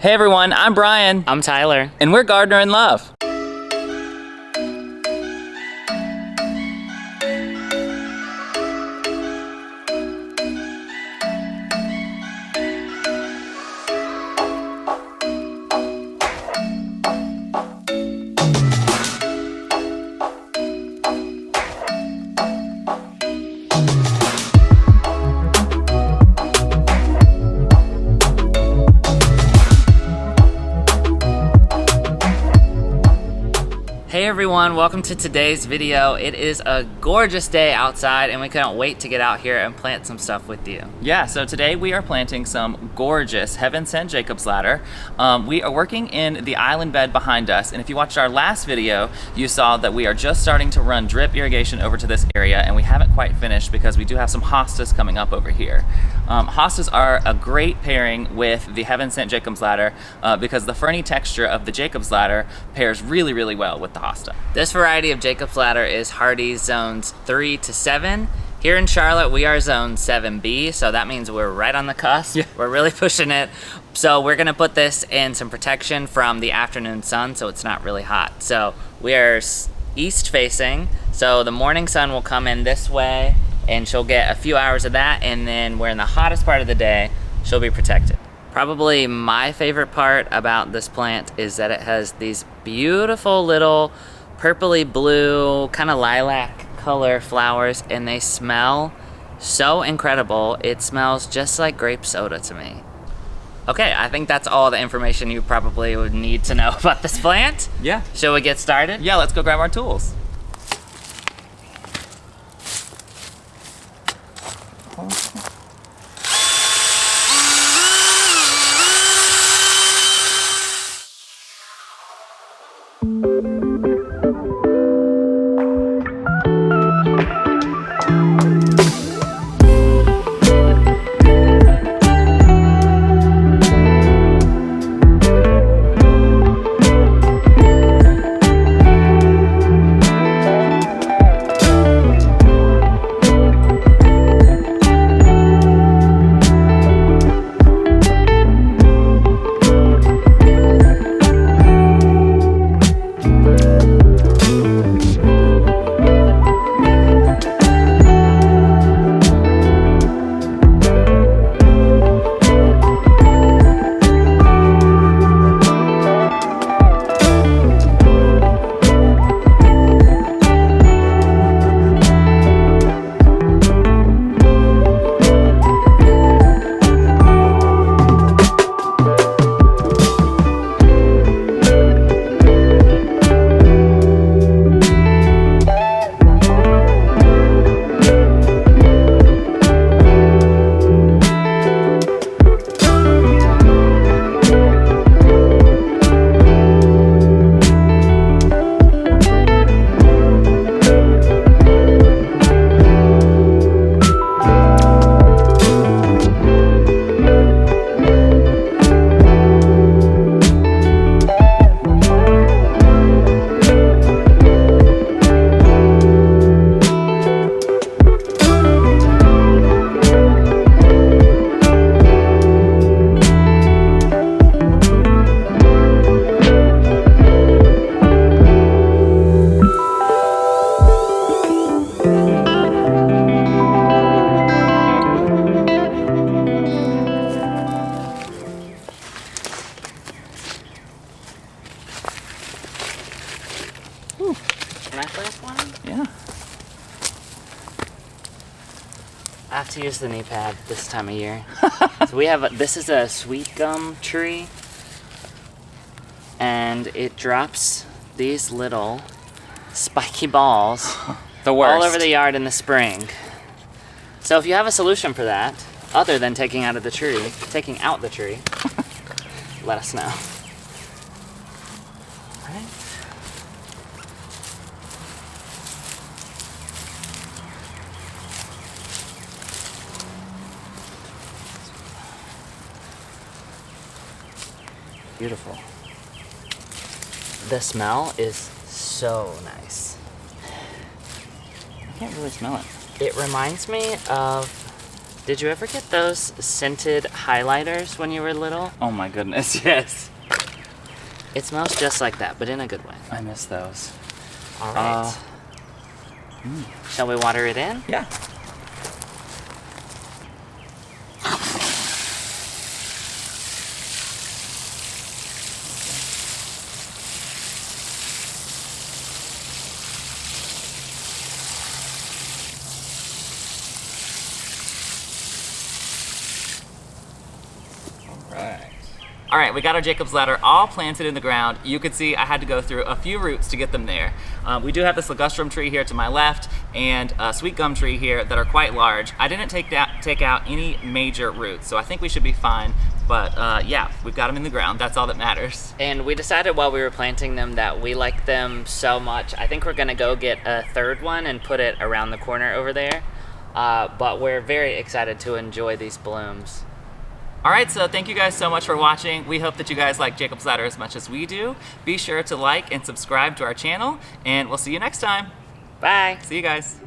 Hey everyone, I'm Brian. I'm Tyler. And we're Gardener in Love. Hey everyone, welcome to today's video. It is a gorgeous day outside and we couldn't wait to get out here and plant some stuff with you. Yeah, so today we are planting some gorgeous Heaven Sent Jacob's Ladder. We are working in the island bed behind us, and if you watched our last video, you saw that we are just starting to run drip irrigation over to this area, and we haven't quite finished because we do have some hostas coming up over here. Hostas are a great pairing with the Heaven Sent Jacob's Ladder because the ferny texture of the Jacob's Ladder pairs really, really well with the hosta. This variety of Jacob's Ladder is Hardy's zones 3 to 7. Here in Charlotte, we are zone 7B, so that means we're right on the cusp. Yeah. We're really pushing it. So we're gonna put this in some protection from the afternoon sun so it's not really hot. So we are east facing, so the morning sun will come in this way and she'll get a few hours of that, and then we're in the hottest part of the day, she'll be protected. Probably my favorite part about this plant is that it has these beautiful little purpley blue, kind of lilac color flowers, and they smell so incredible. It smells just like grape soda to me. Okay, I think that's all the information you probably would need to know about this plant. Yeah. Shall we get started? Yeah, let's go grab our tools. Can I plant one? Yeah. I have to use the knee pad this time of year. So we have, this is a sweet gum tree, and it drops these little spiky balls The worst. all over the yard in the spring. So if you have a solution for that, other than taking out the tree, let us know. Right? Beautiful. The smell is so nice. I can't really smell it. It reminds me of Did you ever get those scented highlighters when you were little? Oh my goodness, yes. It smells just like that, but in a good way. I miss those. All right. Shall we water it in? Yeah. All right, we got our Jacob's Ladder all planted in the ground. You could see I had to go through a few roots to get them there. We do have this ligustrum tree here to my left and a sweet gum tree here that are quite large. I didn't take out any major roots, so I think we should be fine. But yeah, we've got them in the ground. That's all that matters. And we decided while we were planting them that we like them so much. I think we're gonna go get a third one and put it around the corner over there. But we're very excited to enjoy these blooms. All right, so thank you guys so much for watching. We hope that you guys like Jacob's Ladder as much as we do. Be sure to like and subscribe to our channel, and we'll see you next time. Bye. See you guys.